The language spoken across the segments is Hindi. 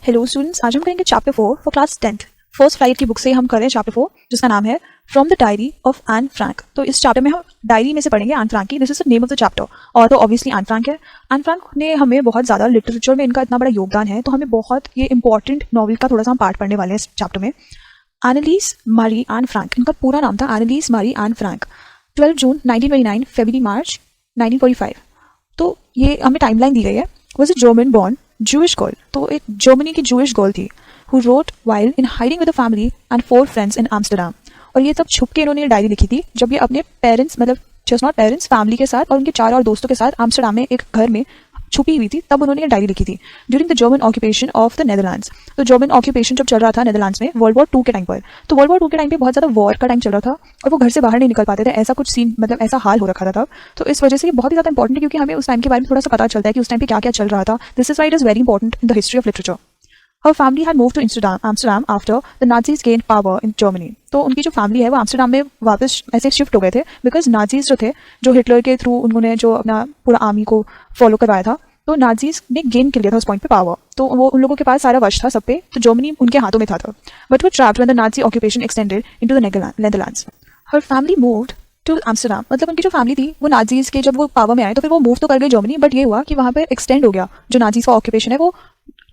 हेलो स्टूडेंट्स, आज हम करेंगे chapter 4 for class 10th first flight की बुक से हम कर रहे हैं चैप्टर 4 जिसका नाम है from the diary of Anne Frank. तो इस चैप्टर में हम डायरी में से पढ़ेंगे एन फ्रैंक की। This is the name of the chapter और तो ऑब्वियसली एन फ्रैंक है। एन फ्रैंक ने हमें बहुत ज़्यादा लिटरेचर में इनका इतना बड़ा योगदान है, तो हमें बहुत ये इंपॉर्टेंट नॉवल का थोड़ा सा हम पार्ट पढ़ने वाले हैं इस चैप्टर में। एनालिस मारी एन फ्रैंक, इनका पूरा नाम था एनालिस मारी एन फ्रैंक। 12 जून 1929, फरवरी मार्च 1945। तो ये हमें टाइमलाइन दी गई है। Was a German born Jewish girl, तो एक जर्मनी की जूइश गर्ल थी who wrote while in hiding with a family and 4 friends in Amsterdam। और ये सब छुप के इन्होंने डायरी लिखी थी जब ये अपने पेरेंट्स मतलब जस्ट नॉट पेरेंट्स फैमिली के साथ और उनके 4 और दोस्तों के साथ एम्स्टरडम में एक घर में छुपी हुई थी, तब उन्होंने ये डायरी लिखी थी during the German occupation of the Netherlands. तो जर्मन ऑक्यूपेशन जब चल रहा था नेदरलैंड्स में वर्ल्ड वॉर 2 के टाइम पर, तो वर्ल्ड वॉर 2 के टाइम पे बहुत ज़्यादा वॉर का टाइम चल रहा था और वो घर से बाहर नहीं निकल पाते थे, ऐसा कुछ सीन मतलब ऐसा हाल हो रखा था तब। तो इस वजह से ये बहुत ही ज़्यादा इंपॉर्टेंट है क्योंकि हमें उस टाइम के बारे में थोड़ा सा पता चलता है कि उस टाइम पे क्या क्या चल रहा था। This is why it is very important in the history of literature. Her family had moved to Amsterdam after the Nazis gained power in Germany। तो उनकी जो फैमिली है वो एम्स्टरडम में वापस ऐसे शिफ्ट हो गए थे बिकॉज नाजीज जो थे, जो हिटलर के थ्रू उन्होंने जो अपना पूरा आर्मी को फॉलो करवाया था, तो नाजीज ने गेन कर लिया था उस पॉइंट पे पावर। तो वो उन लोगों के पास सारा वश था सब पे, तो जर्मनी उनके हाथों में था तब। बट वो trapped when the Nazi occupation extended into the Netherlands. Her family moved to Amsterdam, मतलब उनकी जो फैमिली थी वो नाजीज के जब वो पावर में आए तो फिर वो मूव तो कर गए जर्मनी, बट ये हुआ कि वहाँ पे एक्सटेंड हो गया जो नाजीज का ऑक्यूपेशन है वो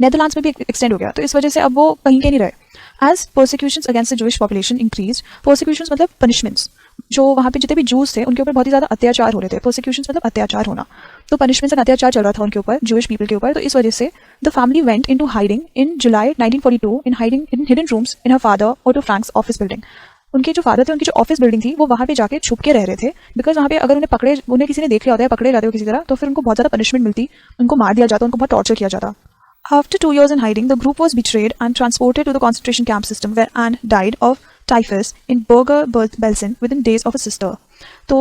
नेदरलैंड्स में भी एक्सटेंड हो गया। तो इस वजह से अब वो कहीं के नहीं रहे। As persecutions against the Jewish population increase, persecutions मतलब पनिशमेंट्स, जो वहाँ पे जितने भी जूस थे उनके ऊपर बहुत ही ज़्यादा अत्याचार हो रहे थे। परसिक्यूशंस मतलब अत्याचार होना, तो पनिशमेंट्स एंड अत्याचार चल रहा था उनके ऊपर, जूइश पीपल के ऊपर। तो इस वजह से the family went into hiding in July 1942 in hiding in hidden rooms in her father auto Franks office building. उनके जो फादर थे उनकी जो ऑफिस बिल्डिंग थी वो वहाँ पे जाके छुप के रह रहे थे बिकॉज वहाँ पे अगर उन्हें किसी ने देख लिया होता है, पकड़े जाते हो किसी तरह, तो फिर उनको बहुत ज़्यादा पनिशमेंट मिलती, उनको मार दिया जाता, उनको बहुत टॉर्चर किया जाता। After 2 years in hiding, the group was betrayed and transported to the concentration camp system where Anne died of typhus in Bergen-Belsen within days of her sister। तो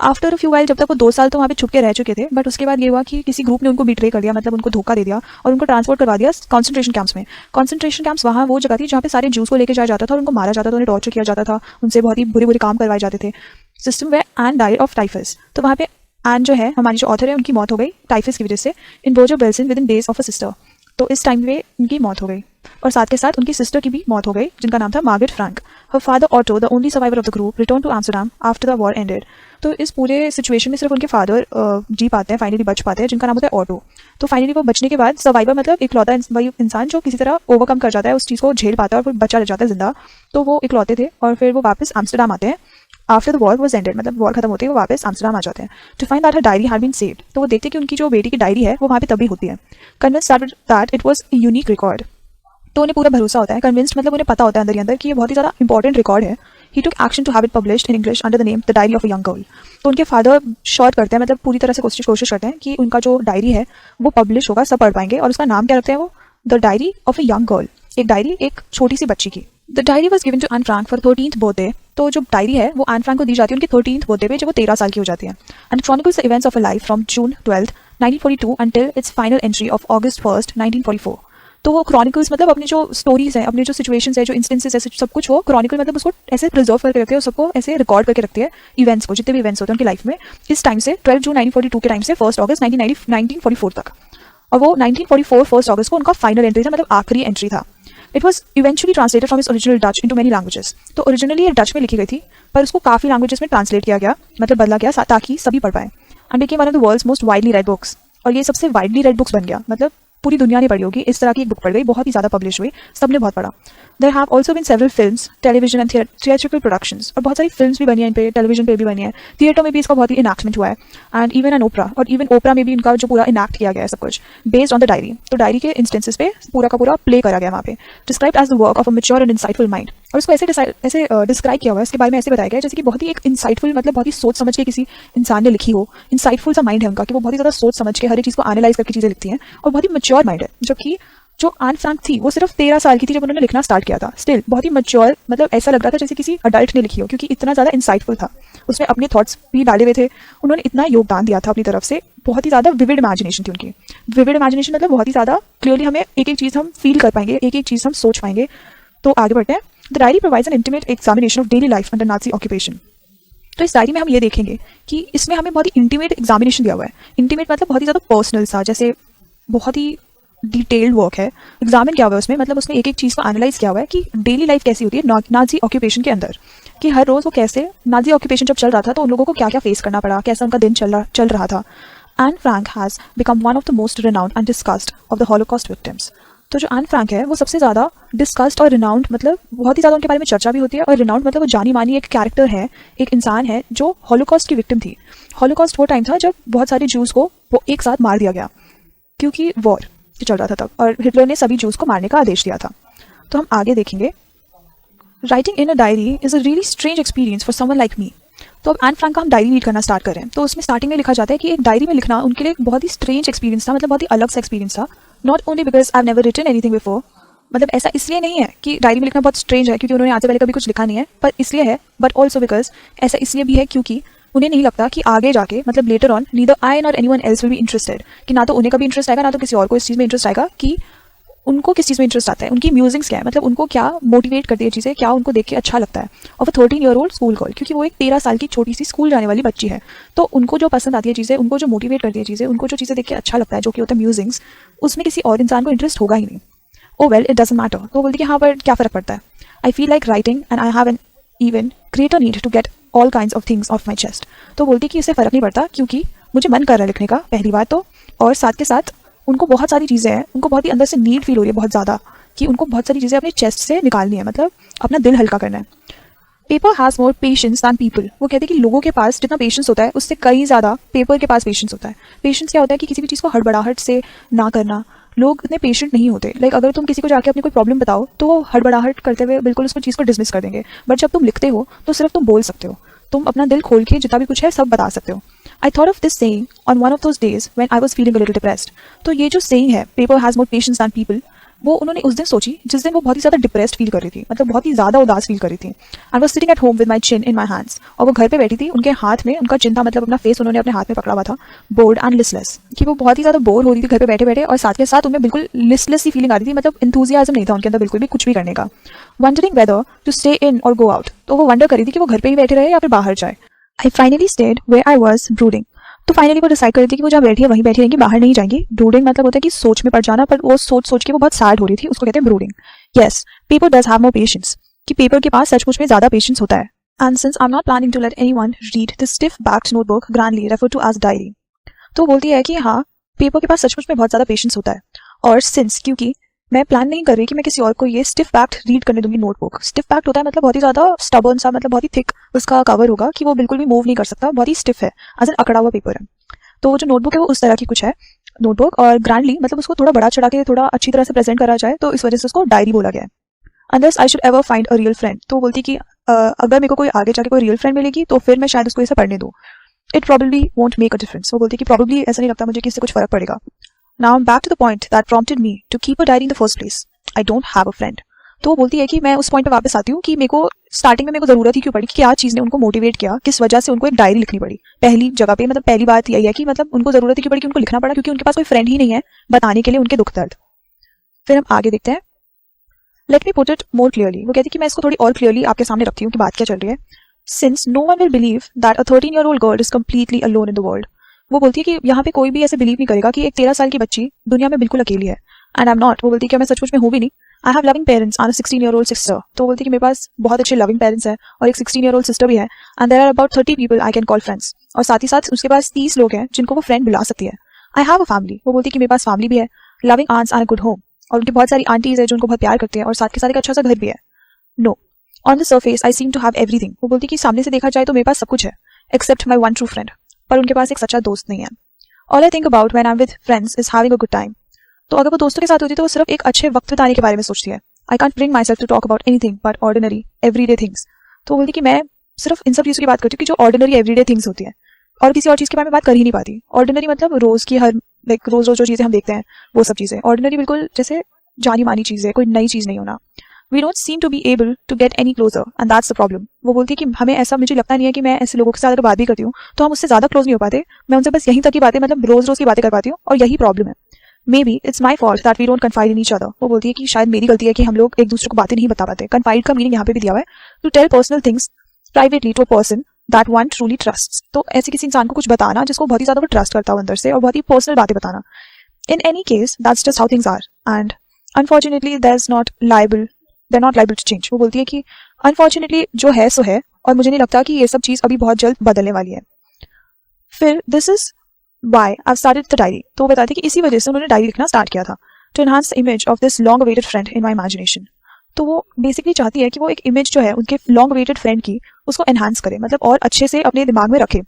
आफ्टर अ फ्यू वाइल, जब तक वो 2 साल तो वहाँ पे छुप के रह चुके थे, बट उसके बाद ये हुआ कि किसी ग्रुप ने उनको बिट्रे कर दिया, मतलब उनको धोखा दे दिया और उनको ट्रांसपोर्ट करवा दिया कॉन्सेंट्रेशन कैंप्स में। कॉन्सेंट्रेशन कैंप्स वहाँ वो जगह थी जहाँ पे सारे जूस को लेकर जाया जाता था और उनको मारा जाता था, उन्हें टॉर्चर किया जाता था, उनसे बहुत ही बुरे बुरे काम करवाए जाते थे। System way Anne died of typhus, तो वहाँ पे एन जो है हमारी जो ऑथर है उनकी मौत हो गई टाइफस की वजह से इन Bergen-Belsen with in days of a sister. तो इस टाइम पे उनकी मौत हो गई और साथ के साथ उनकी सिस्टर की भी मौत हो गई जिनका नाम था Margaret Frank. Her father Otto, the only survivor of the group, return to Amsterdam after the war ended. तो इस पूरे सिचुएशन में सिर्फ उनके फादर जी पाते हैं, फाइनली बच पाते हैं, जिनका नाम होता है ऑटो। तो फाइनली वो बचने के बाद सर्वाइवर मतलब इकलौता इंसान जो किसी तरह ओवरकम कर जाता है, उस चीज़ को झेल पाता है और फिर बचा रह जाता है जिंदा। तो वो इकलौते थे और फिर वो वापस एम्स्टरडम आते हैं after the war was ended, मतलब वॉर खत्म होती है वो वापस एम्स्टरडम आ जाते हैं to find that her diary had been saved. तो वो देखते हैं कि उनकी जो बेटी की डायरी है वो वहाँ पे तभी होती है। Convinced that it was a unique record, तो उन्हें पूरा भरोसा होता है। कन्विंस्ड मतलब उन्हें पता होता है अंदर ही अंदर कि ये बहुत ही ज़्यादा इंपॉर्टेंट रिकॉर्ड है। He took action to have it published in English under the name the diary of a young girl. तो उनके फादर शॉर्ट करते हैं, मतलब पूरी तरह से कोशिश करते हैं कि उनका जो डायरी है वो पब्लिश होगा, सब पढ़ पाएंगे, और उसका नाम क्या रखते हैं वो the diary of a young girl, एक डायरी एक छोटी सी बच्ची की। The diary was given to Anne Frank for 13th birthday. तो जो डायरी है वो एन फ्रैंक को दी जाती है उनकी 13th बर्थडे पे, जब वो 13 साल की हो जाती है। And chronicles the events of a life from June 12, 1942 until it's final entry of August 1, 1944। तो वो क्रॉनिकल्स मतलब अपनी जो स्टोरीज हैं, अपने जो सिचुएशंस है, जो इंस्टेंसेस है, सब कुछ वो क्रॉनिकल मतलब उसको ऐसे प्रिजर्व करके रखते हैं, सबको ऐसे रिकॉर्ड करके रखते हैं इवेंट्स को, जितने भी इवेंट्स होते हैं उनकी लाइफ में, इस टाइम से 12 जून 1942 के टाइम से 1 अगस्त 1944 तक। और वो 1944 1 अगस्त को उनका फाइनल एंट्री था, मतलब आखिरी एंट्री था। It was eventually translated from its original Dutch into many languages. तो ओरिजिनली ये डच में लिखी गई थी पर उसको काफ़ी लैंग्वेजेस में ट्रांसलेट किया गया, मतलब बदला गया ताकि सभी पढ़ पाए। And became one of the world's most widely read books, और ये सबसे वाइडली रेड बुक्स बन गया, मतलब पूरी दुनिया ने पढ़ी होगी, इस तरह की एक बुक पढ़ गई, बहुत ही ज़्यादा पब्लिश हुई, सबने बहुत पढ़ा। There have also been several films, television and theatrical productions, और बहुत सारी फिल्म्स भी बनी है इन पे, टेलीविजन पे भी बनी है, थिएटर में भी इसका बहुत ही इनैक्टमेंट हुआ है, एंड इवन एन ओपरा, और इवन ओपरा में भी इनका जो पूरा इनैक्ट किया गया है सब कुछ बेस्ड ऑन द डायरी। तो डायरी के इंस्टेंसेस पे पूरा का पूरा प्ले करा गया वहाँ पे, described as the work of a mature and insightful mind. और उसको ऐसे डिस्क्राइब किया हुआ है, इसके बारे में ऐसे बताया गया है जैसे कि बहुत ही एक इंसाइटफुल, मतलब बहुत ही सोच समझ के किसी इंसान ने लिखी हो, इंसाइटफुल सा माइंड है उनका कि वो बहुत ही ज़्यादा सोच समझ के हर एक चीज़ को एनालाइज करके चीज़ें लिखती हैं, और बहुत ही मैच्योर माइंड है। जबकि जो एन फ्रैंक थी वो सिर्फ 13 साल की थी जब उन्होंने लिखना स्टार्ट किया था, स्टिल बहुत ही मैच्योर, मतलब ऐसा लग रहा था जैसे किसी अडल्ट ने लिखी हो, क्योंकि इतना ज़्यादा इंसाइटफुल था, उसमें अपने थॉट्स भी डाले हुए थे, उन्होंने इतना योगदान दिया था अपनी तरफ से, बहुत ही ज़्यादा विविड इमेजिनेशन थी उनकी। विविड इमेजिनेशन मतलब बहुत ही ज़्यादा क्लियरली हमें एक एक चीज़ हम फील कर पाएंगे, एक एक चीज़ हम सोच पाएंगे। तो आगे बढ़ते हैं। The diary provides N intimate examination of daily life under Nazi occupation. तो इस डायरी में हम ये देखेंगे कि इसमें हमें बहुत ही इंटीमेट एग्जामिनेशन दिया हुआ है। इंटीमेट मतलब बहुत ही ज़्यादा पर्सनल सा, जैसे बहुत ही डिटेल्ड वर्क है, एग्जामिन किया हुआ है उसमें, मतलब उसमें एक एक चीज़ को एनालाइज किया हुआ है कि डेली लाइफ कैसी होती है नाजी ऑक्यूपेशन के अंदर, कि हर रोज़ वो कैसे नाजी ऑक्यूपेशन जब चल रहा था तो उन लोगों को क्या क्या फेस करना पड़ा, कैसा उनका दिन चल रहा था. Anne Frank has become one of the most renowned and discussed of the Holocaust victims. तो जो एन फ्रैंक है वो सबसे ज़्यादा डिस्कस्ड और रिनाउंड, मतलब बहुत ही ज़्यादा उनके बारे में चर्चा भी होती है, और रिनाउंड मतलब वो जानी मानी एक कैरेक्टर है, एक इंसान है जो हॉलोकॉस्ट की विक्टिम थी. हॉलोकॉस्ट वो टाइम था जब बहुत सारे जूस को वो एक साथ मार दिया गया क्योंकि वॉर चल रहा था तब, और हिटलर ने सभी जूस को मारने का आदेश दिया था. तो हम आगे देखेंगे. Writing in a diary is a really strange experience for someone like me. तो अब एन फ्रैंक का हम डायरी रीड करना स्टार्ट करें तो उसमें स्टार्टिंग में लिखा जाता है कि एक डायरी में लिखना उनके लिए एक बहुत ही स्ट्रेंज एक्सपीरियंस था, मतलब बहुत ही अलग सा एक्सपीरियंस था. Not only because I have never written anything before, मतलब ऐसा इसलिए नहीं है कि डायरी में लिखना बहुत स्ट्रेंज है क्योंकि उन्होंने आज से पहले कभी कुछ लिखा नहीं है, पर इसलिए है, बट ऑल्सो बिकॉज ऐसा इसलिए भी है क्योंकि उन्हें नहीं लगता कि आगे जाके, मतलब later on, neither I not anyone else will be interested, कि ना तो उन्हें कभी इंटरेस्ट आएगा ना तो किसी और को इस चीज़ में इंटरेस्ट आएगा कि उनको किस चीज़ में इंटरेस्ट आता है, उनकी म्यूजिक्स क्या है, मतलब उनको क्या मोटिवेट करती है चीज़ें, क्या उनको देख के अच्छा लगता है. और वो 13-year-old स्कूल गर्ल, क्योंकि वो एक 13 साल की छोटी सी स्कूल जाने वाली बच्ची है, तो उनको जो पसंद आती है चीज़ें, उनको जो मोटिवेट करती है चीज़ें, उनको जो चीज़ें देख के अच्छा लगता है जो कि होता है म्यूजिक्स, उसमें किसी और इंसान को इंटरेस्ट होगा ही नहीं. Oh well, it doesn't matter. तो बोलती कि हाँ पर क्या फ़र्क पड़ता है. I feel like writing and I have an even greater need to get all kinds of things off my chest. तो बोलती कि इससे फ़र्क नहीं पड़ता क्योंकि मुझे मन कर रहा है लिखने का, पहली बात तो, और साथ के साथ उनको बहुत सारी चीज़ें हैं, उनको बहुत ही अंदर से नीड फील हो रही है बहुत ज़्यादा, कि उनको बहुत सारी चीज़ें अपने चेस्ट से निकालनी है, मतलब अपना दिल हल्का करना है. Paper has more patience than people. वो कहते हैं कि लोगों के पास जितना पेशेंस होता है उससे कई ज़्यादा पेपर के पास पेशेंस होता है. पेशेंस क्या होता है कि किसी भी चीज़ को हड़बड़ाहट से ना करना. लोग इतने पेशेंट नहीं होते. लाइक अगर तुम किसी को जाके अपनी कोई प्रॉब्लम बताओ तो वो हड़बड़ाहट करते हुए बिल्कुल उस चीज़ को डिसमिस कर देंगे, बट जब तुम लिखते हो तो सिर्फ तुम बोल सकते हो, तुम अपना दिल खोल के जितना भी कुछ है सब बता सकते हो. I thought of this saying on one of those days when I was feeling a little depressed. तो ये जो सेइंग है, paper has more patience than people, वो उन्होंने उस दिन सोची जिस दिन वो बहुत ही ज़्यादा डिप्रेस्ड फील कर रही थी, मतलब बहुत ही ज़्यादा उदास फील कर रही थी. I was sitting at home with my chin in my hands. और वो घर पे बैठी थी, उनके हाथ में उनका चिन था, मतलब अपना फेस उन्होंने अपने हाथ में पकड़ा हुआ था, बोर्ड एंड लिस्टलेस, कि वो बहुत ही ज़्यादा बोर हो रही थी घर पे बैठे बैठे, और साथ के साथ उनमें बिल्कुल लिस्टलेस सी फीलिंग आ रही थी, मतलब इंथुजियाज्म नहीं था उनके अंदर बिल्कुल भी कुछ भी करने का. Wondering whether to stay in or go out. तो वो वंडर करी थी कि वो घर पे ही बैठे रहे या फिर बाहर जाए. I finally stayed where I was brooding. तो फाइनली वो डिसाइड कर रही थी कि वो जहाँ बैठी है वहीं बैठी रहेंगी, बाहर नहीं जाएंगी. ब्रूडिंग मतलब होता है कि सोच में पड़ जाना, पर वो सोच सोच के वो बहुत सैड हो रही थी, उसको कहते हैं brooding. Yes, paper does have more patience, कि पेपर के पास सचमुच में ज़्यादा पेशेंस होता है. And since I am not planning to let anyone read this stiff backed notebook grandly referred to as diary. तो बोलती है कि हाँ, पेपर के पास सचमुच में बहुत ज़्यादा पेशेंस होता है, और सिंस, क्योंकि मैं प्लान नहीं कर रही कि मैं किसी और को ये स्टिफ पैक्ड रीड करने दूंगी नोटबुक. स्टिफ पैक्ड होता है मतलब बहुत ही ज़्यादा स्टबर्न सा, मतलब बहुत ही थिक उसका कवर होगा कि वो बिल्कुल भी मूव नहीं कर सकता, बहुत ही स्टिफ है, एज एन अकड़ा हुआ पेपर है. तो जो नोटबुक है वो उस तरह की कुछ है नोटबुक, और ग्रैंडली मतलब उसको थोड़ा बड़ा चढ़ा के थोड़ा अच्छी तरह से प्रेजेंट करा जाए, तो इस वजह से उसको डायरी बोला गया है. Unless I should ever find a real friend. तो बोलती कि अगर मेरे को कोई आगे जाके कोई रियल फ्रेंड मिलेगी तो फिर मैं शायद उसको इसे पढ़ने दूँ. It probably won't make a difference. वो बोलती कि प्रॉबली ऐसा नहीं लगता मुझे कि इससे कुछ फर्क पड़ेगा. Now back to the point that prompted me to keep a diary in the first place. I don't have a friend. तो वो बोलती है कि मैं उस पॉइंट पे वापस आती हूँ कि मेरे को स्टार्टिंग में मेरे को ज़रूरत ही क्यों पड़ी, कि क्या चीज़ ने उनको मोटिवेट किया, किस वजह से उनको एक डायरी लिखनी पड़ी पहली जगह पे. मतलब पहली बात यही है कि मतलब उनको ज़रूरत ही क्यों पड़ी कि उनको लिखना पड़ा, क्योंकि उनके पास कोई फ्रेंड ही नहीं है बताने के लिए उनके दुख दर्द. फिर हम आगे देखते हैं. Let me put it more clearly. वो कहती है कि मैं इसको थोड़ी और क्लियरली आपके सामने रखती हूँ कि बात क्या चल रही है. Since no one will believe that a 13-year-old girl is completely alone in the world. वो बोलती है कि यहाँ पे कोई भी ऐसे बिलीव नहीं करेगा कि एक 13 साल की बच्ची दुनिया में बिल्कुल अकेली है. And I am not. वो बोलती है कि मैं सचमुच में हूँ भी नहीं. I have loving parents and 16-year-old sister. तो बोलती है कि मेरे पास बहुत अच्छे लविंग पेरेंट्स हैं और एक 16-year-old सिस्टर भी है. And there are about 30 people I can call friends. और साथ ही साथ उसके पास 30 लोग हैं जिनको वो फ्रेंड बुला सकती है. I have a family. वो बोलती है कि मेरे पास फैमिली भी है, loving aunts and a good home. और उनकी बहुत सारी आंटीज है जो उनको बहुत प्यार करती हैं, और साथ के साथ एक अच्छा सा घर भी है. No, on the surface I seem to have everything. वो बोलती है कि सामने से देखा जाए तो मेरे पास सब कुछ है except my one true friend. पर उनके पास एक सच्चा दोस्त नहीं है. All I think about when I am with friends is having a good time. तो अगर वो दोस्तों के साथ होती है तो वो सिर्फ एक अच्छे वक्त बिताने के बारे में सोचती है. I can't bring myself to talk about anything but ordinary everyday things. तो वो बोलती कि मैं सिर्फ इन सब चीज़ों की बात करती हूँ कि जो ऑर्डिनरी एवरीडे थिंग्स होती है, और किसी और चीज़ के बारे में बात कर ही नहीं पाती. ऑर्डिनरी मतलब रोज़ की हर लाइक रोज़ जो चीज़ें हम देखते हैं वो सब चीज़ें. ऑर्डिनरी बिल्कुल जैसे जानी मानी चीज़ है, कोई नई चीज़ नहीं होना. We don't seem to be able to get any closer and that's the problem. वो बोलती है कि हमें ऐसा, मुझे लगता नहीं है कि मैं ऐसे लोगों के साथ अगर बात भी करती हूँ तो हम उससे ज़्यादा क्लोज नहीं हो पाते. मैं उनसे बस यहीं तक की बातें, मतलब रोज़ रोज़ की बातें कर पाती हूँ, और यही प्रॉब्लम है. Maybe it's my fault that we don't confide in each other. वो बोलती है कि शायद मेरी गलती है कि हम लोग एक दूसरे को बातें नहीं बता पाते. कन्फाइड का मीनिंग यहाँ पे भी दिया हुआ है, to tell personal things privately to a person that one truly trusts. तो ऐसे किसी इंसान को कुछ बताना जिसको बहुत ही ज़्यादा वो ट्रस्ट करता हो अंदर से, और बहुत ही पर्सनल बातें बताना. In any case, that's just how things are, and unfortunately, they're not liable to change. वो बोलती है कि unfortunately जो है सो है, और मुझे नहीं लगता कि ये सब चीज़ अभी बहुत जल्द बदलने वाली है. फिर this is why I've started the diary. तो वो बताती है कि इसी वजह से उन्होंने डायरी लिखना स्टार्ट किया था, to enhance the image of this long awaited friend in my imagination. तो वो बेसिकली चाहती है कि वो एक इमेज जो है उनके लॉन्ग अवेटेड फ्रेंड की उसको एनहांस करे, मतलब और अच्छे से अपने दिमाग में रखे,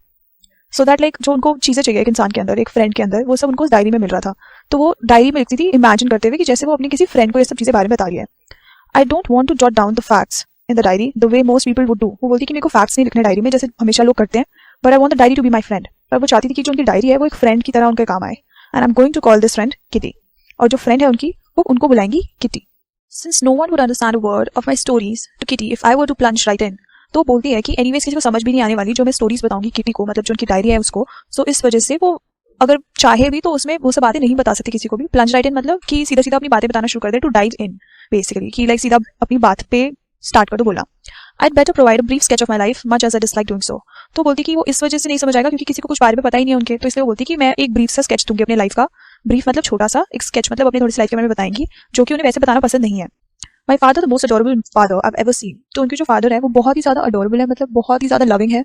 सो दैट लाइक जो उनको चीज़ें चाहिए एक इंसान के अंदर, एक फ्रेंड के अंदर, वो सब उनको उस डायरी में मिल रहा था. तो वो डायरी में लिखती थी इमेजिन करते हुए कि जैसे वो अपने किसी फ्रेंड को ये सब चीज़ें बारे में बता रही है. I don't want to jot down the facts in the diary the way most people would do. वो बोलती कि मेरे को फैक्ट्स नहीं लिखने डायरी में जैसे हमेशा लोग करते हैं, but I want the diary to be my friend. पर वो चाहती थी कि जो उनकी डायरी है वो एक फ्रेंड की तरह उनके काम आए. And I am going to call this friend Kitty. और जो फ्रेंड है उनकी वो उनको बुलाएंगी Kitty. Since no one would understand a word of my stories to Kitty if I were to plunge right in, तो बोलती है कि एनीवेज किसी को समझ भी नहीं आने वाली जो मैं स्टोरीज बताऊंगी किटी को, मतलब जो उनकी डायरी है उसको. सो इस वजह से वो अगर चाहे भी तो उसमें वो सब बातें नहीं बता सकती किसी को भी. प्लंज राइट इन मतलब कि सीधा सीधा अपनी बातें बताना शुरू कर दे, टू डाइव इन बेसिकली, कि लाइक सीधा अपनी बात पे स्टार्ट कर दो बोला. I'd better provide a brief sketch of my life, much as I dislike doing so. तो बोलती कि वो इस वजह से नहीं समझ आएगा क्योंकि किसी को कुछ बारे में पता ही नहीं है उनके, तो इसलिए वो बोलती कि मैं एक ब्रीफ सा स्केच दूंगी अपने लाइफ का. ब्रीफ मतलब छोटा सा, एक स्केच मतलब अपनी थोड़ी सी लाइफ के बारे में बताएंगी जो कि उन्हें वैसे बताना पसंद नहीं है. My father the most adorable father I ever seen. तो उनके जो फादर है वो बहुत ही ज्यादा अडोरेबल है, मतलब बहुत ही ज्यादा लविंग है,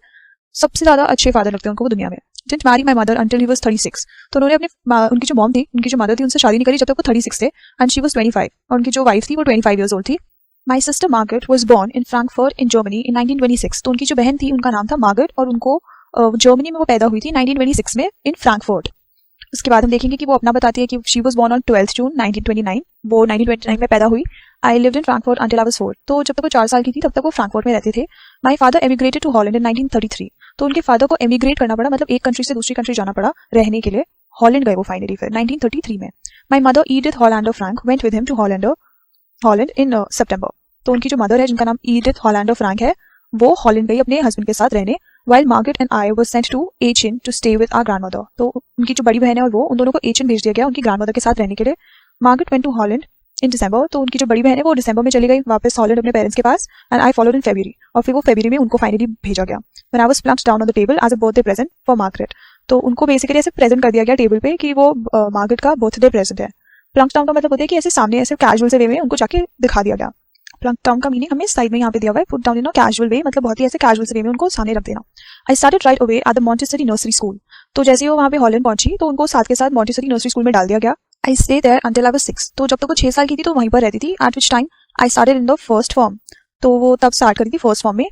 सबसे ज्यादा अच्छे फादर लगते हैं उनको वो दुनिया में. Didn't marry my mother until he was 36. तो उन्होंने अपने उनकी जो मॉम थी, उनकी जो मदर थी, उनसे शादी नहीं करी जब तक वो 36 थे, एंड शी वाज 25. और उनकी जो वाइफ थी वो 25 ईयर्स ओल्ड थी. My sister Margaret was born in Frankfurt in Germany in 1926. तो उनकी जो बहन थी उनका नाम था मार्गरेट, और उनको जर्मनी में वो पैदा हुई थी 1926 में इन फ्रैंकफर्ट. उसके बाद हम देखेंगे कि वो अपना बताती है कि शी वाज बोर्न ऑन 12 जून 1929. वो 1929 में पैदा हुई. I lived in Frankfurt until I was 4. तो जब तक वो 4 साल की थी तब तक वो फ्रैंकफर्ट में रहते थे. माई फादर एमिग्रेटेड टू हॉलैंड इन 1933. तो उनके फादर को एमिग्रेट करना पड़ा, मतलब एक कंट्री से दूसरी कंट्री जाना पड़ा रहने के लिए. हॉलैंड गए वो फाइनली फिर 1933 में. My mother Edith Hollander Frank went with him to Holland in September. तो उनकी जो मदर है जिनका नाम ईडिथ हॉलैंडर फ्रैंक है वो हॉलैंड गई अपने हस्बैंड के साथ रहने. while Margaret and I were sent to Aachen to stay with our grandmother. तो उनकी जो बड़ी बहन है और वो उन दोनों को Aachen भेज दिया गया उनकी ग्रैंडमदर के साथ रहने के लिए. Margaret went to Holland in December. तो उनकी जो बड़ी बहन है वो दिसंबर में चली गई वापस हॉलैंड अपने पेरेंट्स के पास. And I followed in February. और फिर वो February में उनको फाइनली भेजा गया. When I was plunked down on the table as a birthday present for Margaret. तो उनको बेसिकली ऐसे प्रेजेंट कर दिया गया टेबल पे कि वो मार्गरेट का बर्थडे प्रेजेंट है. प्लंक डाउन का मतलब होता है कि ऐसे सामने ऐसे कैजुअल से वे में उनको जाके दिखा दिया गया. प्लंक डाउन का मीनिंग हमें साइड में यहाँ पे दिया हुआ है, put down in a casual way, मतलब बहुत ही ऐसे कैजुअल से वे में उनको सामने रख देना. I started right away at the Montessori nursery school. तो जैसे ही वो वहाँ पे हॉलैंड पहुंची तो उनको साथ के साथ मॉन्टेसरी नर्सरी स्कूल में डाल दिया गया. I stay there until I was 6. तो जब तक वो 6 साल की थी तो वहीं पर रहती थी. At which time I started in the first form. तो वो तब स्टार्ट करी थी फर्स्ट फॉर्म में.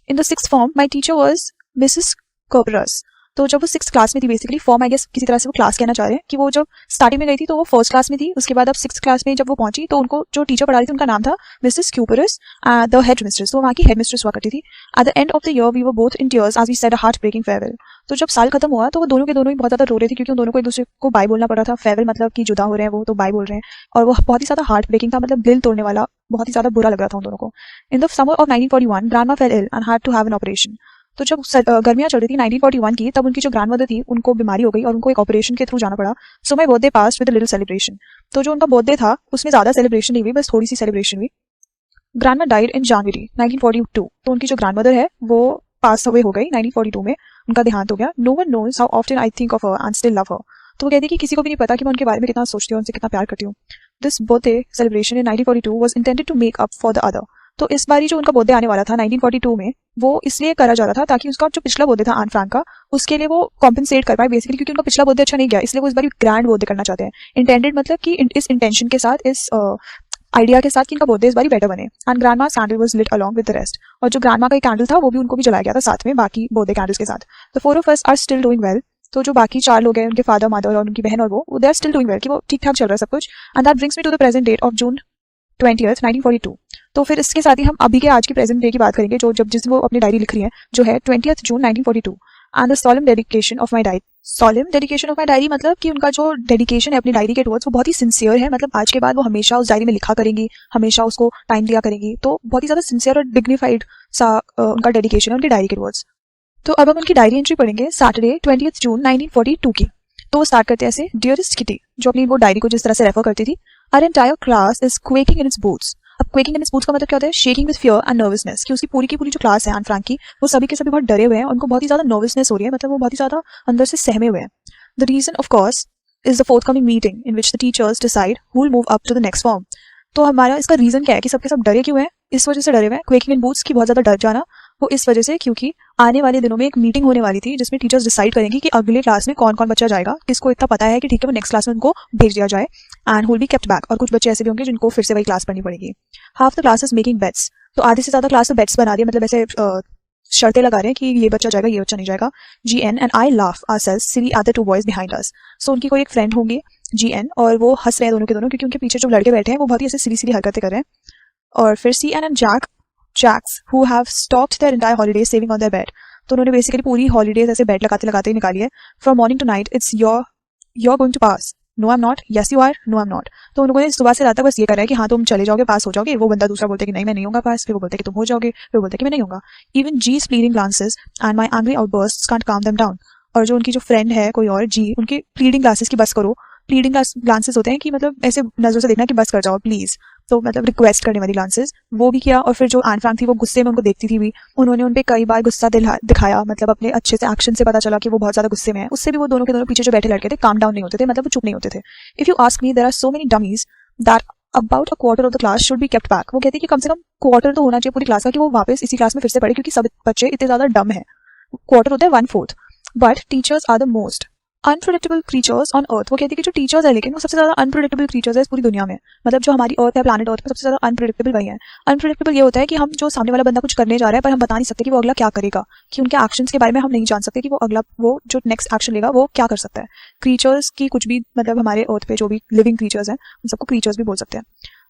In the 6th form my teacher was Mrs Kuperus. तो जब वो 6th क्लास में थी, बेसिकली फॉर्म आई गेस किसी तरह से वो क्लास कहना चाह रहे हैं कि वो जब स्टार्टिंग में गई थी तो वो फर्स्ट क्लास में थी. उसके बाद अब 6th क्लास में जब वो पहुंची तो उनको जो टीचर पढ़ा रही थी उनका नाम था Mrs Kuipers, the head mistress. तो वहाँ की हेड मिस्ट्रेस हुआ करती थी. At the end of the year we were both in tears as we said a heartbreaking farewell. तो जब साल खत्म हुआ तो वो दोनों के दोनों ही बहुत ज्यादा रो रहे थे क्योंकि उन दोनों को एक दूसरे को बाय बोलना पड़ा था. फेयरवेल मतलब कि जुदा हो रहे हैं वो, तो बाय बोल रहे हैं, और वो बहुत ही ज्यादा हार्ट ब्रेकिंग था, मतलब दिल तोड़ने वाला, बहुत ही ज्यादा बुरा लग रहा था उन दोनों को. In the summer of 1941 grandma fell ill and had to have an operation. तो जब गर्मियां चल रही थी 1941 की, तब उनकी जो ग्रैंडमदर थी उनको बीमारी हो गई और उनको एक ऑपरेशन के थ्रू जाना पड़ा. So my birthday passed with a little celebration. तो जो उनका बर्थडे था उसमें ज्यादा सेलिब्रेशन नहीं हुई, बस थोड़ी सी सेलिब्रेशन हुई. ग्रैंडमा डाइड इन जनवरी 1942. तो उनकी जो ग्रैंडमदर है वो पास अवे हो गई 1942 में, उनका देहांत हो गया. No one knows how often I think of her and still love her. तो वो कहती है कि किसी को भी नहीं पता कि मैं उनके बारे में कितना सोचती हूँ, उनसे कितना प्यार करती हूँ. This birthday celebration in 1942 was intended to make up for the other. तो इस बारी जो उनका बर्थडे आने वाला था 1942 में, वो इसलिए करा जा रहा था ताकि उसका जो पिछला बर्थडे था आन फ्रैंक का, उसके लिए वो कॉम्पेंसेट कर पाए बेसिकली, क्योंकि उनका पिछला बर्थडे अच्छा नहीं गया, इसलिए वो इस बार ग्रैंड बर्थडे करना चाहते हैं. इंटेंडेड मतलब कि इस इंटेंशन के साथ, इस आइडिया के साथ कि इनका बर्थडे इस बार बेटर बने. And grandma candle was lit along with the rest. और जो ग्रैंडमा का एक कैंडल था वो भी उनको भी जलाया गया था साथ में बाकी बर्थडे कैंडल्स के साथ. The 4 of us are still doing well. तो जो बाकी 4 लोग हैं, उनके फादर, मदर और उनकी बहन, और वो they are still doing well, कि वो ठीक ठाक चल रहा है सब कुछ. And that brings me to the present date of June 20th 1942. तो फिर इसके साथ ही हम अभी के आज की प्रेजेंट डे की बात करेंगे, जो जब जिस दिन वो अपनी डायरी लिख रही है, जो है 20th June 1942. And the solemn dedication of my diary. Solemn dedication of my diary मतलब कि उनका जो डेडिकेशन है अपनी डायरी के टुवर्ड्स वो बहुत ही सिंसियर है. मतलब आज के बाद वो हमेशा उस डायरी में लिखा करेंगी, हमेशा उसको टाइम दिया करेंगी. तो बहुत ही ज्यादा सिंसियर और डिग्निफाइड सा उनका डेडिकेशन है उनकी डायरी के टुवर्ड्स. तो अब हम उनकी डायरी एंट्री पढ़ेंगे सैटरडे 20th जून 1942 की. तो वो स्टार्ट करते हैं ऐसे: डियरेस्ट किटी, जो अपनी वो डायरी को जिस तरह से रेफर करती थी. Our entire class is quaking in its boots. अब क्वेकिंग इन इट्स बूट्स का मतलब क्या होता है? Shaking with fear and nervousness. कि उसकी पूरी की पूरी जो क्लास है आन फ्रैंक की, वो सभी के सभी बहुत डरे हुए हैं, उनको बहुत ही ज्यादा नर्वसनेस हो रही है, मतलब वो बहुत ही ज्यादा अंदर से सहमे हुए हैं. The reason of course is the forthcoming meeting in which the teachers decide who will move up to the next form. तो हमारा इसका रीजन क्या है कि सबके सब डरे क्यों हैं? इस वजह से डरे हुए हैं, क्वेकिंग इन बूट्स की बहुत ज्यादा डर जाना, वो इस वजह से क्योंकि आने वाले दिनों में एक मीटिंग होने वाली थी जिसमें टीचर्स डिसाइड करेंगे कि अगले क्लास में कौन कौन बच्चा जाएगा, किसको इतना पता है कि ठीक है वो नेक्स्ट क्लास में उनको भेज दिया जाए, and will be kept back. और कुछ बच्चे ऐसे भी होंगे जिनको फिर से वही क्लास पढ़नी पड़ेगी। Half the class is making bets, तो आधे से ज्यादा क्लास बेट्स बना रही है, मतलब ऐसे शर्तें लगा रहे हैं कि ये बच्चा जाएगा, ये बच्चा नहीं जाएगा। GN and I laugh ourselves silly at the two boys behind us. So उनकी कोई एक फ्रेंड होंगे GN, और वो हंस रहे हैं दोनों के दोनों क्योंकि उनके पीछे जो लड़के बैठे हैं वो बहुत ही ऐसे सिली सिली हरकतें कर रहे हैं। और फिर CN and Jax who have stopped their entire holiday saving on their bed. तो उन्होंने बेसिकली पूरी हॉलीडेज ऐसे बेड लगाते लगाते ही निकाली है। From morning to night it's you're going to pass. No I'm not. Yes you are. No I'm not. तो उन लोगों ने सुबह से रात तक बस ये करा है कि हाँ तुम चले जाओगे, पास हो जाओगे। वो बंदा दूसरा बोलते है कि नहीं मैं नहीं होगा पास, फिर वो बोलते है कि तुम हो जाओगे, फिर वो बोलते है कि मैं नहीं होगा। Even G's pleading glances and my angry outbursts can't calm them down. और जो उनकी जो फ्रेंड है कोई और G, उनकी प्लीडिंग ग्लासेस की बस करो, प्लीडिंग ग्लांसेस होते हैं कि मतलब ऐसे नजरों से देखना कि बस कर जाओ प्लीज, तो मतलब रिक्वेस्ट करने वाली ग्लांसेस, वो भी किया। और फिर जो एन फ्रैंक थी वो गुस्से में उनको देखती थी भी, उन्होंने उन पे कई बार गुस्सा दिखाया, मतलब अपने अच्छे से एक्शन से पता चला कि वो बहुत ज्यादा गुस्से में है। उससे भी वो दोनों के दोनों पीछे जो बैठे लड़के थे काम डाउन नहीं होते थे, मतलब वो चुप नहीं होते थे। If you ask me there are so many dummies that about a quarter of the class should be kept back. वो कहते हैं कि कम से कम क्वार्टर तो होना चाहिए पूरी क्लास का कि वो वापस इसी क्लास में फिर से पढ़े, क्योंकि सब बच्चे इतने ज्यादा डम है। क्वार्टर होता है 1/4, but teachers are the most unpredictable creatures on earth. वो कहती है कि जो टीचर्स है लेकिन वो सबसे ज्यादा अनप्रेडिक्टेबल क्रीचर्स है इस पूरी दुनिया में। मतलब जो हमारी अर्थ है, प्लैनेट अर्थ में सबसे ज्यादा अनप्रेडिक्टेबल वही है। अनप्रेडिक्टेबल ये होता है कि हम जो सामने वाला बंदा कुछ करने जा रहा है पर हम बता नहीं सकते कि वो अगला क्या करेगा, कि उनके एक्शंस के बारे में हम नहीं जान सकते कि वो जो नेक्स्ट एक्शन लेगा वो क्या कर सकता है। क्रीचर्स की कुछ भी मतलब हमारे अर्थ पे जो भी लिविंग क्रीचर्स हैं उन सबको क्रीचर्स भी बोल सकते हैं।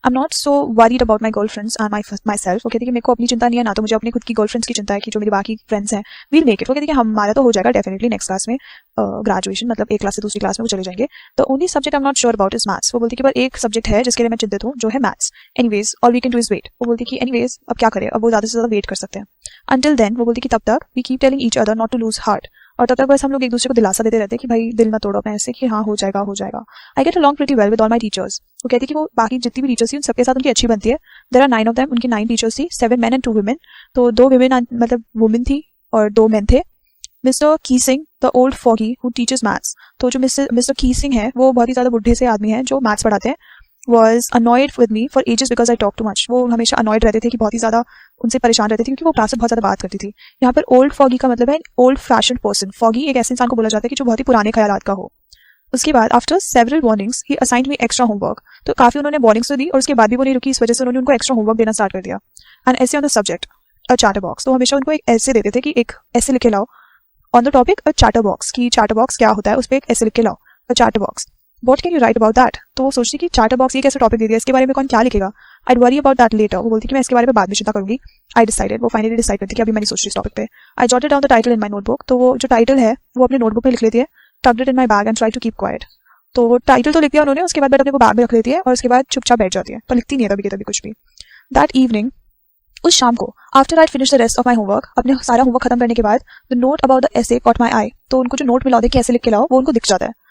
आई am not so worried about my girlfriends and my self. वो कहती है कि मेरे को अपनी चिंता नहीं है, ना तो मुझे अपनी खुद की गर्लफ्रेंड्स की चिंता है कि जो मेरी बाकी फ्रेंड्स हैं वील मेक इट। वो कहती है कि हमारा तो हो जाएगा डेफिनेटली नेक्स्ट क्लास में ग्रेजुएशन, मतलब एक क्लास से दूसरी क्लास में वो चले जाएंगे। तो only subject I am not sure about is maths. वो बोलती है कि पर एक सब्जेक्ट है जिसके लिए मैं चिंतित हूँ, जो है maths. Anyways all we can do is wait. वो बोलती है कि एनीवेज अब क्या करें, अब वो ज्यादा से ज्यादा वेट कर सकते हैं। अंटिल देन वो बोलती है कि तब तक we keep telling each other not to lose heart. और तब तक बस हम लोग एक दूसरे को दिलासा देते रहते हैं कि भाई दिल मत तोड़ो अपने ऐसे, कि हाँ हो जाएगा हो जाएगा। I get along pretty well with all my teachers. वो कहती है कि वो बाकी जितनी भी टीचर्स थी उन सबके साथ उनकी अच्छी बनती है। देयर आर 9 ऑफ देम, उनकी 9 टीचर्स थी, 7 men and 2 women। तो 2 women मतलब वुमेन थी और 2 men थे। Mr Keesing the old fogey who teaches maths. तो जो मिस्टर कीसिंग है वो बहुत ही ज्यादा बुढ़े से आदमी है जो मैथ्स पढ़ाते हैं। was annoyed with me for ages because I talk too much। वो हमेशा annoyed रहते थे कि बहुत ही ज्यादा उनसे परेशान रहते थे क्योंकि वो क्लास में बहुत ज्यादा बात करती थी। यहाँ पर ओल्ड फॉगी का मतलब है ओल्ड फैशन पर्सन। फॉगी एक ऐसे इंसान को बोला जाता है कि जो बहुत ही पुराने ख्यालात का हो। उसके बाद आफ्टर सेवरल वार्निंग्स ही असाइंड मी एक्स्ट्रा होमवर्क। तो काफी उन्होंने वार्निंग्स तो दी और उसके बाद भी वो नहीं रुकी, इस वजह से उन्होंने उनको एक्स्ट्रा होमवर्क देना स्टार्ट कर दिया। एंड ऐसे on the subject a charter box. तो हमेशा उनको एक ऐसे देते थे कि एक ऐसे लिख के लाओ on the topic a charter box, की चार्टर बॉक्स क्या होता है उस पर एक ऐसे लिख के लाओ अ charter box. What can you write about that? तो वो सोचती कि चार्टर बॉक्स ये कैसे टॉपिक दे दिया, इसके बारे में कौन क्या लिखेगा। I'd worry about that later। वो बोलती कि मैं इसके बारे में बाद में चिंता करूंगी। I decided, वो फाइनली डिसाइड करती कि अभी मैं नहीं सोच रही इस टॉपिक पे। I jotted down the title in my notebook। तो वो जो टाइटल है वो अपने नोटबुक में लिख लेती है। Tucked it in my bag and tried to keep quiet। तो वो टाइटल तो लिख दिया उन्होंने, उसके बाद बट अपने को बैग में रख लेती है और उसके बाद चुपचाप बैठ जाती है, पर लिखती नहीं है कभी कुछ भी। That evening, उस शाम को after I finish the rest of my homework, अपने सारा होमवर्क खत्म करने के बाद the note about the essay caught my eye. तो उनको जो नोट मिला होता है कि ऐसे लिख के लाओ वो उनको दिख जाता है।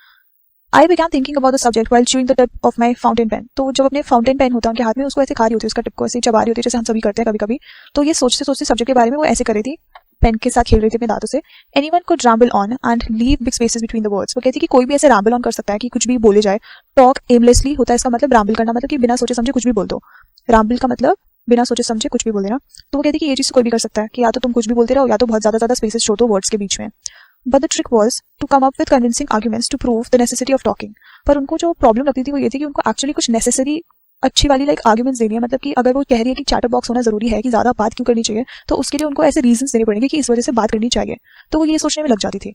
I began thinking about the subject while chewing the tip of my fountain pen। तो जब अपने फाउंटेन पेन होता है उनके हाथ में उसको ऐसे खा रही होती है, उसका टिप को ऐसे चबा रही होती है जैसे हम सभी करते हैं कभी कभी। तो ये सोचते सोचते सब्जेक्ट के बारे में वो ऐसे कर रही थी, पेन के साथ खेल रही थी अपने दांतों से। Anyone could ramble on and leave big spaces between the words। वो कहती है कि कोई भी ऐसे ramble on कर सकता है कि कुछ भी बोले जाए। Talk aimlessly होता है इसका मतलब ramble करना, मतलब कि बिना सोचे समझे कुछ भी बोल दो। ramble का मतलब बिना सोचे समझे कुछ भी बोल देना। तो वो कहती है कि ये चीज कोई भी कर सकता है कि या तो तुम कुछ भी बोलते रहो या तो बहुत ज्यादा स्पेसेस छोड़ दो वर्ड्स के बीच में। But the trick was to come up with convincing arguments to prove the necessity of talking। पर उनको जो प्रॉब्लम लगती थी वो ये थी कि उनको एक्चुअली कुछ नेसेसरी अच्छी वाली लाइक आर्ग्यूमेंट्स देनी है। मतलब कि अगर वो कह रही है कि चैटर बॉक्स होना जरूरी है, कि ज्यादा बात क्यों करनी चाहिए, तो उसके लिए उनको ऐसे रीजंस देने पड़ेंगे कि इस वजह से बात करनी चाहिए। तो वो ये सोचने में लग जाती थी।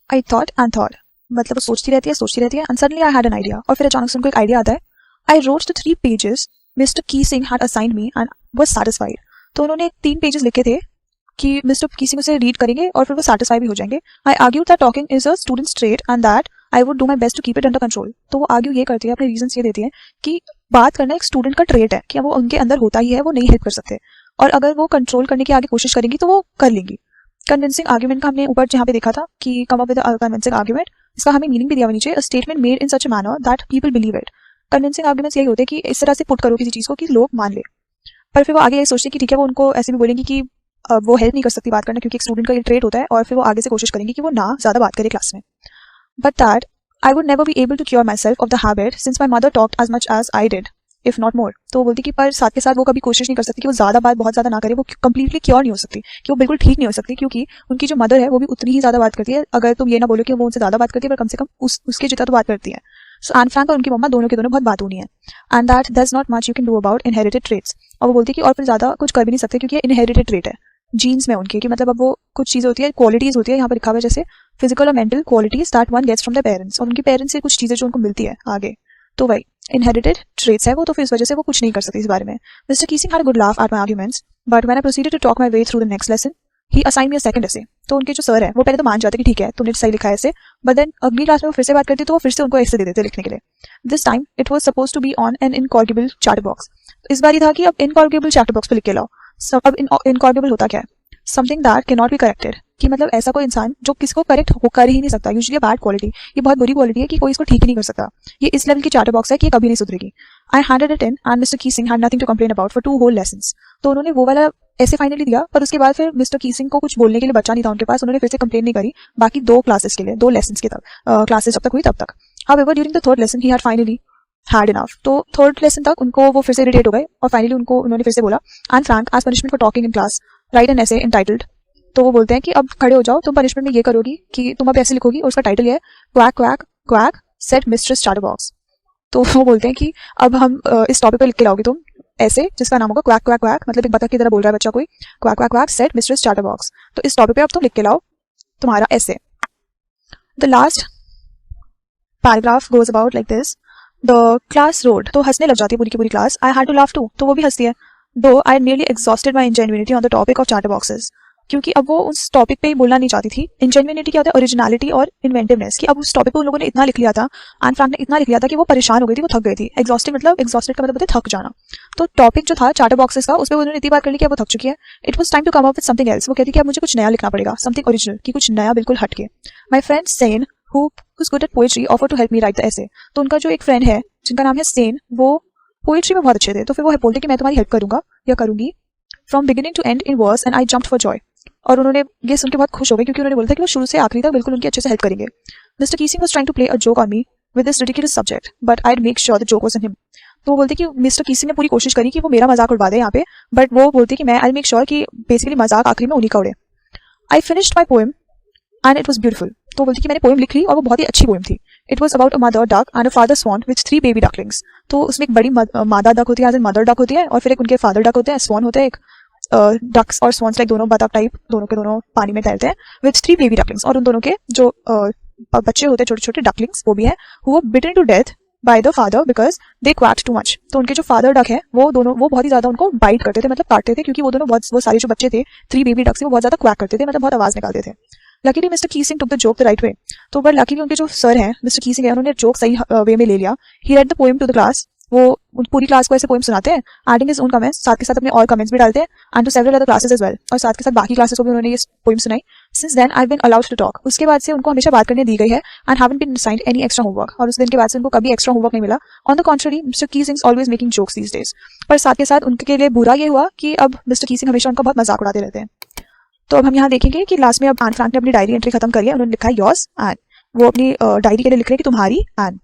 आई थॉट एंड थॉट, मतलब वो सोचती रहती है and suddenly I had an idea. और फिर अचानक से उनको एक आइडिया आता है। I wrote the 3 pages Mr Keesing had assigned me and was satisfied. तो उन्होंने 3 पेजेस लिखे थे कि मिस्टर कीसिंग उसे रीड करेंगे और फिर वो सैटिस्फाई भी हो जाएंगे। I argue that talking is a student's trait and that I would do my best to keep it under control. तो वो आर्ग्यू ये करती है, अपने रीजंस ये देती है कि बात करना एक स्टूडेंट का ट्रेट है, कि वो उनके अंदर होता ही है, वो नहीं हेल्प कर सकते और अगर वो कंट्रोल करने की आगे कोशिश करेंगी तो वो कर लेंगी। कन्विंसिंग आर्ग्यूमेंट का हमने ऊपर जहाँ पे देखा था कि कम up with a convincing argument, इसका हमें मीनिंग भी दिया हुआ नीचे, a statement made in such a manner that people believe it. Convincing arguments यही होते हैं कि इस तरह से पुट करो किसी चीज को कि लोग मान ले। पर फिर वो आगे ये सोचते कि ठीक है, वो उनको ऐसे भी बोलेंगी कि वो हेल्प नहीं कर सकती बात करना क्योंकि एक स्टूडेंट का ये ट्रेट होता है, और फिर वो आगे से कोशिश करेंगी कि वो ना ज्यादा बात करे क्लास में। But that I would never be able to cure myself of the habit since my mother talked as much as I did, if not more. तो वो बोलती कि पर साथ के साथ वो कभी कोशिश नहीं कर सकती कि वो ज़्यादा बात बहुत ज़्यादा ना करे, वो कंप्लीटली क्योर नहीं हो सकती, कि वो बिल्कुल ठीक नहीं हो सकती, क्योंकि उनकी जो मदर है वो भी उतनी ही ज़्यादा बात करती है. अगर तुम ये ना बोलो कि वो उनसे ज़्यादा बात करती है, पर कम से कम उसके जितना तो बात करती है. सो एन फ्रैंक और उनकी मम्मा दोनों के दोनों बहुत बातूनी है. And that there is not much you can do about inherited traits. और वो बोलती है कि और फिर ज़्यादा कुछ कर भी नहीं सकते, क्योंकि ये इनहेरिटेड ट्रेट है, जीन्स में उनके, कि मतलब अब वो कुछ चीज़ें होती है, क्वालिटीज़ होती है, यहाँ पर लिखा हुआ है जैसे फिजिकल और mental qualities that one gets from the parents, और उनके पेरेंट्स से कुछ चीज़ें जो उनको मिलती है आगे, तो वही इनहेरिटेड ट्रेट्स है वो, तो फिर इस वजह से वो कुछ नहीं कर सकती इस बारे में. Mr Keesing had a good laugh at my arguments, but when I proceeded to talk my way through the next lesson he assigned me a second essay. तो उनके जो सर है वो पहले तो मान जाते कि ठीक है तुमने सही लिखा है ऐसे, बट देन अगली क्लास में वो फिर से बात करती तो वो फिर से उनको ऐसे दे देते लिखने के लिए. This time it was supposed to be on an incorrigible chatterbox. इस बार ये था कि अब इनकॉर्रिगिबल चैट बॉक्स पे लिख के लाओ. अब इनकॉर्रिगिबल होता क्या है? Something that can not be corrected, कि मतलब ऐसा कोई इंसान जो किसको करेक्ट कर ही नहीं सकता. यूजुअली बैड क्वालिटी, ये बहुत बुरी क्वालिटी है कि कोई इसको ठीक ही नहीं कर सकता. ये इस लेवल की चैटर बॉक्स है कि ये कभी नहीं सुधरेगी. I handed it in and Mr Keesing had nothing to complain about for 2 whole lessons. तो उन्होंने वो वाला ऐसे फाइनली दिया, पर उसके बाद फिर मिस्टर कीसिंग को कुछ बोलने के लिए बच्चा नहीं था उनके पास. उन्होंने फिर से कंप्लेन नहीं करी बाकी 2 क्लासेस के लिए, 2 लेसन्स के तक, क्लासेस जब तक हुई तब तक. However during the third lesson he had finally had enough. तो थर्ड लेसन तक उनको वो फिर से इरिटेट हो गए और फाइनली उन्होंने फिर से बोला, and Frank as punishment for talking in class write an essay entitled. तो वो बोलते हैं कि अब खड़े हो जाओ, तुम पनिशमेंट में ये करोगी कि तुम अब ऐसे लिखोगी, और उसका टाइटल ये है quack quack quack said mistress chatter box. तो वो बोलते हैं कि अब हम इस टॉपिक पे लिख के लाओगी तुम ऐसे जिसका नाम होगा क्वैक क्वैक क्वैक, मतलब एक बतख की तरह बोल रहा है बच्चा कोई, quack quack quack said mistress chatter box. तो इस टॉपिक पे अब तुम लिख के लाओ तुम्हारा ऐसे. The last paragraph goes about like this. The class roared. तो हंसने लग जाती है पूरी की पूरी class. I had to laugh too. तो वो भी हंसती है. Though I nearly exhausted my ingenuity on the topic of chatterboxes. क्योंकि अब वो उस टॉपिक पे ही बोलना नहीं चाहती थी. इंजेन्युइनिटी क्या होता है? ओरिजिनलिटी और इन्वेंटिवनेस. कि अब उस टॉपिक पे उन लोगों ने इतना लिख लिया था, एन फ्रैंक ने इतना लिख लिया था कि वो परेशान हो गई थी, वो थक गई थी. एग्जॉस्टेड का मतलब होता है थक जाना. तो टॉपिक जो था चैटर बॉक्सेस का, उस पर उन्होंने इतनी बात कर ली कि अब वो थक चुकी है. It was time to come up with something else. वो कहती कि अब मुझे कुछ नया लिखना पड़ेगा, समथिंग ओरिजिनल, कि कुछ नया बिल्कुल हटके. My friend Sen who's good at poetry offered to help me write the essay. तो उनका जो एक फ्रेंड है जिनका नाम है सेन, वो पोएट्री में बहुत अच्छे थे. तो फिर वो बोलते कि मैं तुम्हारी हेल्प करूंगा या करूंगी. From beginning to end in verse and I jumped for joy. और उन्होंने ये सुन के बहुत खुश हो गए, क्योंकि उन्होंने बोला था कि वो शुरू से आखिरी तक बिल्कुल उनकी अच्छे से हेल्प करेंगे. Mr Keesing was trying to play a joke on me with this ridiculous subject, but I make sure the joke was in him. तो वो बोलते कि मिस्टर कीसिंग ने पूरी कोशिश करी कि वो मेरा मजाक उड़वा दे यहाँ पे, बट वो बोलते कि मैं आई मेक श्योर कि बेसिकली मजाक आखिरी में उन्हीं का उड़े. I finished my poem and it was beautiful. तो बोलती कि मैंने पोएम लिख ली और वो बहुत ही अच्छी पोएम थी. It was about a mother duck and a father swan with 3 baby ducklings. तो उसमें एक बड़ी मादा डक होती है, मदर डक होती है, और फिर एक उनके फादर डक होते हैं, स्वान होते हैं. एक डक्स और स्वॉन्स लाइक दोनों बतख टाइप, दोनों के दोनों पानी में तैरते हैं, विथ 3 बेबी डकलिंग्स. और उन दोनों के जो बच्चे होते हैं छोटे छोटे डकलिंग्स, वो भी है, who were bitten to death by the father because they quacked too much. तो उनके जो फादर डक है वो बहुत ही ज्यादा उनको बाइट करते थे, मतलब काटते थे, क्योंकि वो दोनों वो सारे जो बच्चे थे 3 बेबी डक्स, वो बहुत ज्यादा क्वैक करते थे, मतलब बहुत आवाज निकालते थे. Luckily Mr Keesing took the joke the right way. तो बट लकीली उनके जो सर हैं मिस्टर कीसिंग है, उन्होंने जोक सही वे में ले लिया. He read the poem to the class. वो पूरी क्लास को ऐसे पोएम सुनाते हैं, एडिंग हिज ओन कमेंट्स, साथ के साथ अपने और कमेंट्स भी डालते हैं, and to several other classes as well. और साथ के साथ बाकी क्लासेस को भी उन्होंने ये पोएम सुनाई. Since then I been allowed to talk. उसके बाद से उनको हमेशा बात करने दी गई है, and haven't been assigned any extra homework. और उस दिन के बाद से उनको कभी एक्स्ट्रा होमवर्क नहीं मिला. On the contrary Mr Keesing always making jokes these days. पर साथ के साथ उनके लिए बुरा ये हुआ कि अब मिस्टर कीसिंग हमेशा उनका बहुत मजाक उड़ाते रहते हैं. तो अब हम यहाँ देखेंगे कि लास्ट में अब एन फ्रैंक ने अपनी डायरी एंट्री खत्म करी है. उन्होंने लिखा है योर्स एन. वो अपनी डायरी के लिए लिख रहे हैं कि तुम्हारी एन,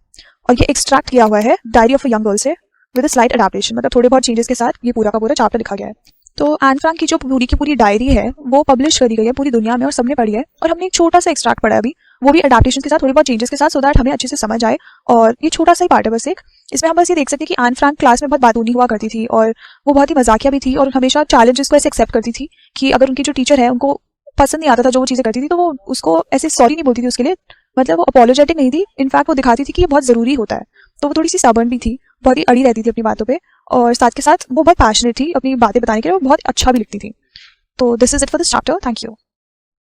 और ये एक्सट्रैक्ट किया हुआ है diary of a young girl से विद अ स्लाइट अडैप्टेशन, मतलब थोड़े बहुत चेंजेस के साथ ये पूरा का पूरा चैप्टर लिखा गया है. तो एन फ्रैंक की जो पूरी की पूरी डायरी है वो पब्लिश करी गई है पूरी दुनिया में, और सबने पढ़ी है. और हमने एक छोटा सा एक्सट्रैक्ट पढ़ा है अभी, वो भी अडैप्टेशन के साथ, थोड़े बहुत चेंजेस के साथ, सो दैट हमें अच्छे से समझ आए. और ये छोटा सा ही पार्ट है बस एक. इसमें हम बस ये देख सकते हैं कि एन फ्रैंक क्लास में बहुत बातूनी हुआ करती थी, और वो बहुत ही मजाकिया भी थी, और हमेशा चैलेंजेस को ऐसे एक्सेप्ट करती थी कि अगर उनकी जो टीचर है उनको पसंद नहीं आता था जो वो चीजें करती थी, तो वो उसको ऐसे सॉरी नहीं बोलती थी उसके लिए, मतलब वो अपोलोजेटिक नहीं थी. इनफैक्ट वो दिखाती थी कि ये बहुत जरूरी होता है. तो वो थोड़ी सी स्टबर्न भी थी, बहुत ही अड़ी रहती थी अपनी बातों पे, और साथ के साथ वो बहुत पैशनेट थी अपनी बातें बताने के लिए, वो बहुत अच्छा भी लिखती थी. तो this is it for this chapter. Thank you.